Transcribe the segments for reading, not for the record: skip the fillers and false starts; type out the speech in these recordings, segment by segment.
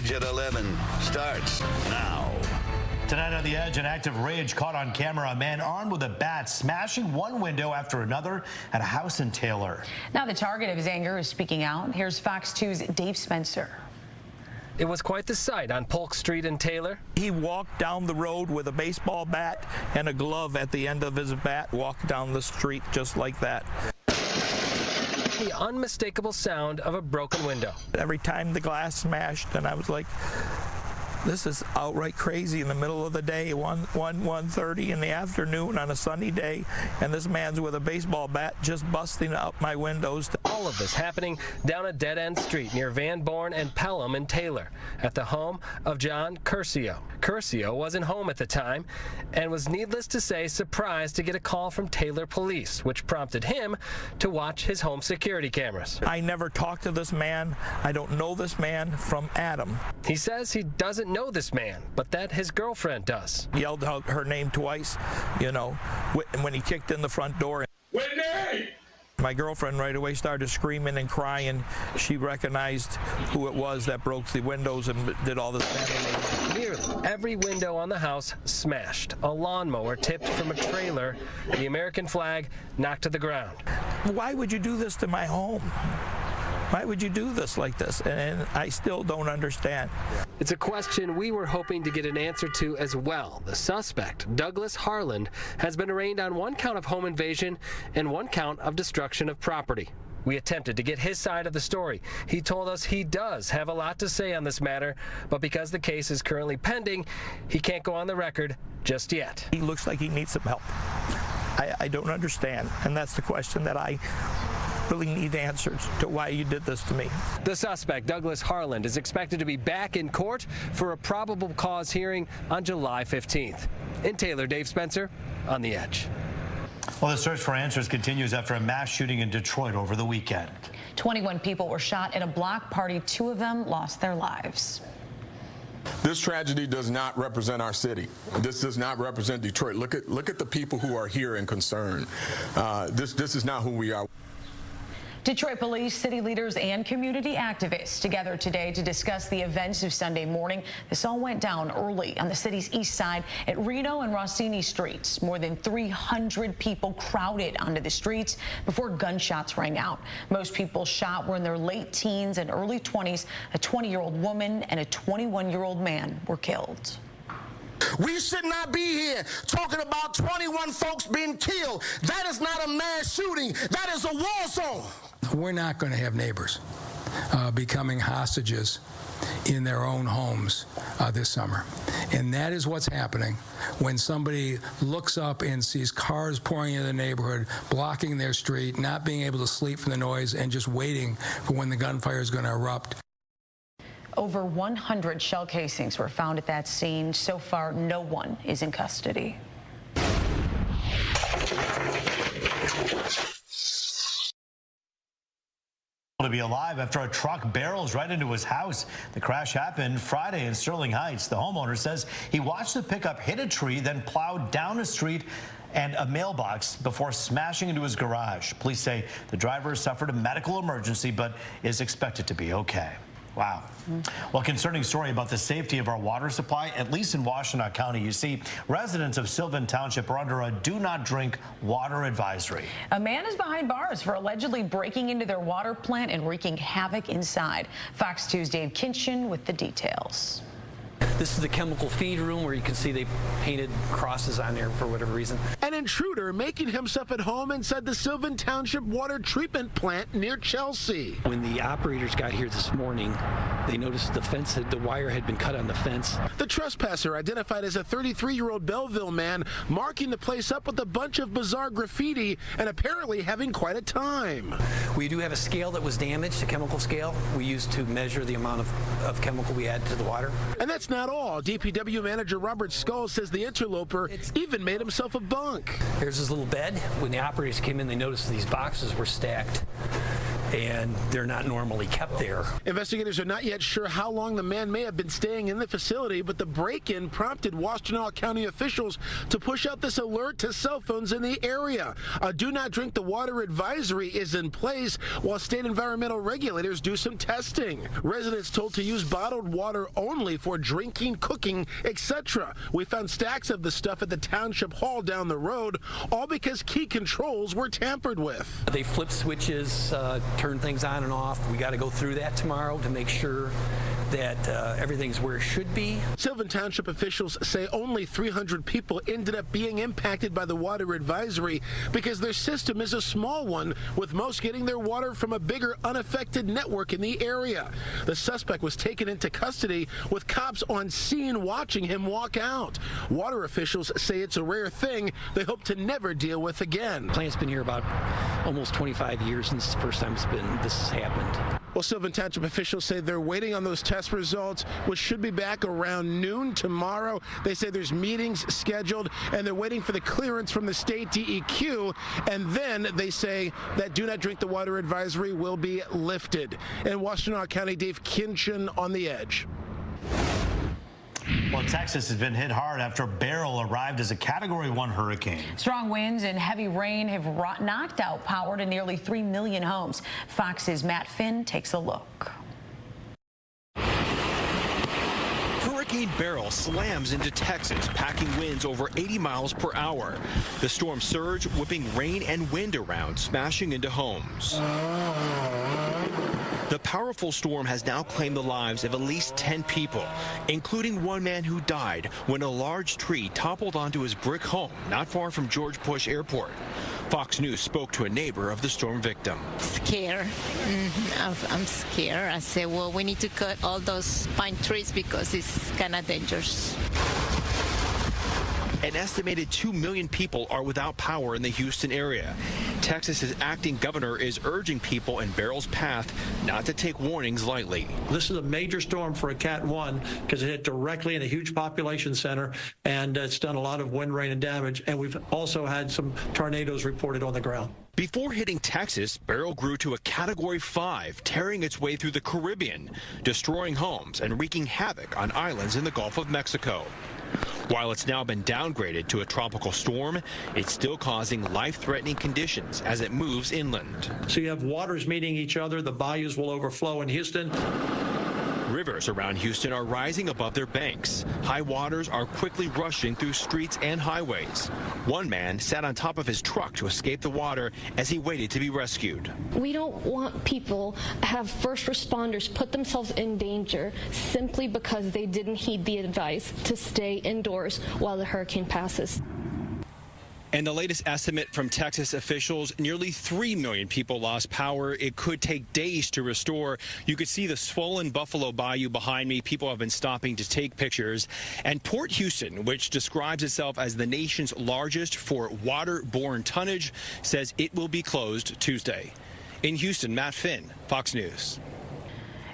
Edge at 11 starts now. Tonight on The Edge, an act of rage caught on camera. A man armed with a bat smashing one window after another at a house in Taylor. Now the target of his anger is speaking out. Here's Fox 2's Dave Spencer. It was quite the sight on Polk Street in Taylor. He walked down the road with a baseball bat and a glove at the end of his bat, walked down the street just like that. The unmistakable sound of a broken window. Every time the glass smashed, and I was like, this is outright crazy in the middle of the day, 1:30 in the afternoon on a sunny day, and this man's with a baseball bat just busting up my windows. All of this happening down a dead-end street near Van Born and Pelham in Taylor at the home of John Curcio. Curcio wasn't home at the time and was, needless to say, surprised to get a call from Taylor police, which prompted him to watch his home security cameras. I never talked to this man. I don't know this man from Adam. He says he doesn't know this man, but that his girlfriend does. Yelled out her name twice, you know, when he kicked in the front door. Whitney! My girlfriend right away started screaming and crying. She recognized who it was that broke the windows and did all this vandalism. Nearly every window on the house smashed. A lawnmower tipped from a trailer. The American flag knocked to the ground. Why would you do this to my home? Why would you do this like this? And I still don't understand. It's a question we were hoping to get an answer to as well. The suspect, Douglas Harland, has been arraigned on one count of home invasion and one count of destruction of property. We attempted to get his side of the story. He told us he does have a lot to say on this matter, but because the case is currently pending, he can't go on the record just yet. He looks like he needs some help. I don't understand, and that's the question that I really need answers to why you did this to me. The suspect, Douglas Harland, is expected to be back in court for a probable cause hearing on July 15th. In Taylor, Dave Spencer, on The Edge. Well, the search for answers continues after a mass shooting in Detroit over the weekend. 21 people were shot at a block party. 2 of them lost their lives. This tragedy does not represent our city. This does not represent Detroit. Look at the people who are here and concerned. This is not who we are. Detroit police, city leaders, and community activists together today to discuss the events of Sunday morning. This all went down early on the city's east side at Reno and Rossini streets. More than 300 people crowded onto the streets before gunshots rang out. Most people shot were in their late teens and early 20s. A 20-year-old woman and a 21-year-old man were killed. We should not be here talking about 21 folks being killed. That is not a mass shooting. That is a war zone. We're not going to have neighbors becoming hostages in their own homes this summer. And that is what's happening when somebody looks up and sees cars pouring into the neighborhood, blocking their street, not being able to sleep from the noise, and just waiting for when the gunfire is going to erupt. Over 100 shell casings were found at that scene. So far, no one is in custody. To be alive after a truck barrels right into his house. The crash happened Friday in Sterling Heights. The homeowner says he watched the pickup hit a tree, then plowed down a street and a mailbox before smashing into his garage. Police say the driver suffered a medical emergency but is expected to be okay. Wow. Well, concerning story about the safety of our water supply, at least in Washtenaw County. You see, residents of Sylvan Township are under a do not drink water advisory. A man is behind bars for allegedly breaking into their water plant and wreaking havoc inside. Fox 2's Dave Kinchin with the details. This is the chemical feed room where you can see they painted crosses on there for whatever reason. An intruder making himself at home inside the Sylvan Township water treatment plant near Chelsea. When the operators got here this morning, they noticed the wire had been cut on the fence. The trespasser, identified as a 33-year-old Belleville man, marking the place up with a bunch of bizarre graffiti and apparently having quite a time. We do have a scale that was damaged, a chemical scale we used to measure the amount of chemical we add to the water. And that's not all. DPW manager Robert Skull says the interloper even made himself a bunk. Here's his little bed. When the operators came in, they noticed these boxes were stacked and they're not normally kept there. Investigators are not yet sure how long the man may have been staying in the facility, but the break-in prompted Washtenaw County officials to push out this alert to cell phones in the area. A do not drink the water advisory is in place while state environmental regulators do some testing. Residents told to use bottled water only for drinking, cooking, etc. We found stacks of the stuff at the township hall down the road, all because key controls were tampered with. They flip switches, turn things on and off. We got to go through that tomorrow to make sure that everything's where it should be. Sylvan Township officials say only 300 people ended up being impacted by the water advisory because their system is a small one, with most getting their water from a bigger unaffected network in the area. The suspect was taken into custody with cops on scene watching him walk out. Water officials say it's a rare thing they hope to never deal with again. The plant's been here about almost 25 years since the first time this has happened. Well, Sylvan Township officials say they're waiting on those test results, which should be back around noon tomorrow. They say there's meetings scheduled, and they're waiting for the clearance from the state DEQ, and then they say that do not drink the water advisory will be lifted. In Washtenaw County, Dave Kinchin on The Edge. Well, Texas has been hit hard after Beryl arrived as a Category 1 hurricane. Strong winds and heavy rain have knocked out power to nearly 3 million homes. Fox's Matt Finn takes a look. Hurricane Beryl slams into Texas, packing winds over 80 miles per hour. The storm surge whipping rain and wind around, smashing into homes. The powerful storm has now claimed the lives of at least 10 people, including one man who died when a large tree toppled onto his brick home not far from George Bush Airport. Fox News spoke to a neighbor of the storm victim. Scared. I'm scared. I said, well, we need to cut all those pine trees because it's kind of dangerous. An estimated 2 million people are without power in the Houston area. Texas's acting governor is urging people in Beryl's path not to take warnings lightly. This is a major storm for a Cat 1 because it hit directly in a huge population center, and it's done a lot of wind, rain, and damage. And we've also had some tornadoes reported on the ground. Before hitting Texas, Beryl grew to a Category 5, tearing its way through the Caribbean, destroying homes and wreaking havoc on islands in the Gulf of Mexico. While it's now been downgraded to a tropical storm, it's still causing life-threatening conditions as it moves inland. So you have waters meeting each other. The bayous will overflow in Houston. Rivers around Houston are rising above their banks. High waters are quickly rushing through streets and highways. One man sat on top of his truck to escape the water as he waited to be rescued. We don't want people to have first responders put themselves in danger simply because they didn't heed the advice to stay indoors while the hurricane passes. And the latest estimate from Texas officials, nearly 3 million people lost power. It could take days to restore. You could see the swollen Buffalo Bayou behind me. People have been stopping to take pictures. And Port Houston, which describes itself as the nation's largest for waterborne tonnage, says it will be closed Tuesday. In Houston, Matt Finn, Fox News.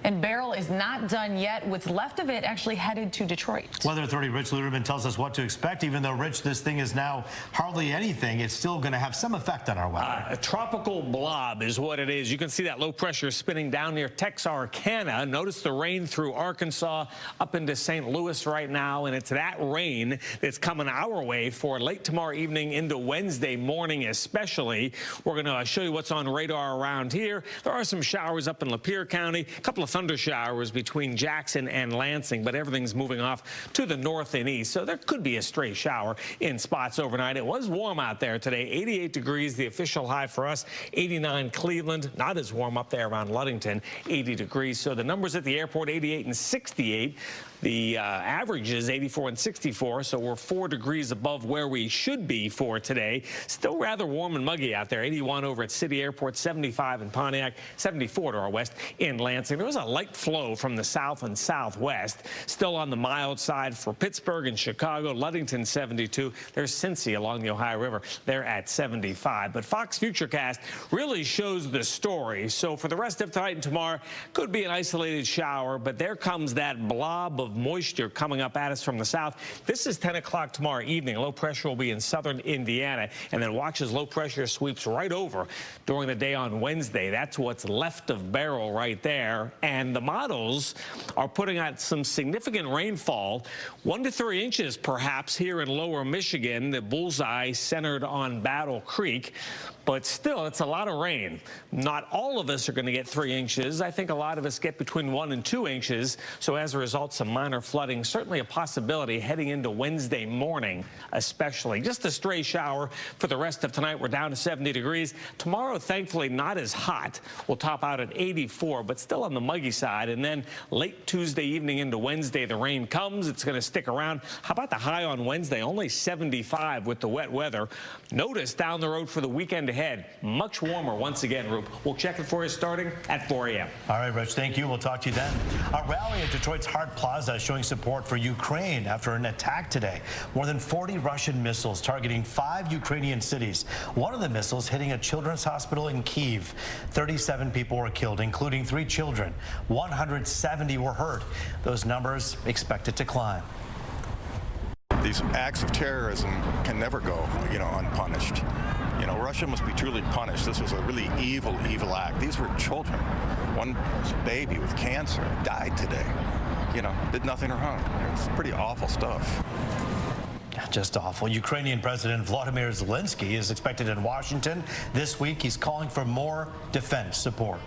And Beryl is not done yet. What's left of it actually headed to Detroit. Weather authority Rich Luderman tells us what to expect. Even though, Rich, this thing is now hardly anything, it's still going to have some effect on our weather. A tropical blob is what it is. You can see that low pressure spinning down near Texarkana. Notice the rain through Arkansas up into St. Louis right now, and it's that rain that's coming our way for late tomorrow evening into Wednesday morning especially. We're going to show you what's on radar around here. There are some showers up in Lapeer County, a couple of thunder showers between Jackson and Lansing, but everything's moving off to the north and east, so there could be a stray shower in spots overnight. It was warm out there today, 88 degrees, the official high for us, 89 Cleveland, not as warm up there around Ludington, 80 degrees. So the numbers at the airport, 88 and 68. The average is 84 and 64, so we're 4 degrees above where we should be for today. Still rather warm and muggy out there. 81 over at City Airport, 75 in Pontiac, 74 to our west in Lansing. There was a light flow from the south and southwest. Still on the mild side for Pittsburgh and Chicago. Ludington 72. There's Cincy along the Ohio River. They're at 75. But Fox Futurecast really shows the story. So for the rest of tonight and tomorrow, could be an isolated shower, but there comes that blob of moisture coming up at us from the south. This is 10 o'clock tomorrow evening. Low pressure will be in southern Indiana, and then watch as low pressure sweeps right over during the day on Wednesday. That's what's left of Beryl right there. And the models are putting out some significant rainfall, 1 to 3 inches perhaps here in lower Michigan. The bullseye centered on Battle Creek. But still, it's a lot of rain. Not all of us are going to get 3 inches. I think a lot of us get between 1 and 2 inches. So as a result, some minor flooding, certainly a possibility heading into Wednesday morning, especially. Just a stray shower for the rest of tonight. We're down to 70 degrees. Tomorrow, thankfully, not as hot. We'll top out at 84, but still on the muggy side. And then late Tuesday evening into Wednesday, the rain comes. It's going to stick around. How about the high on Wednesday? Only 75 with the wet weather. Notice down the road for the weekend ahead, much warmer once again, Roop. We'll check it for you starting at 4 a.m. All right, Rich, thank you. We'll talk to you then. A rally at Detroit's Hart Plaza is showing support for Ukraine after an attack today. More than 40 Russian missiles targeting 5 Ukrainian cities. One of the missiles hitting a children's hospital in Kyiv. 37 people were killed, including 3 children. 170 were hurt. Those numbers expected to climb. These acts of terrorism can never go, unpunished. Russia must be truly punished. This was a really evil, evil act. These were children. One baby with cancer died today. Did nothing wrong. It's pretty awful stuff. Just awful. Ukrainian President Volodymyr Zelensky is expected in Washington this week. He's calling for more defense support.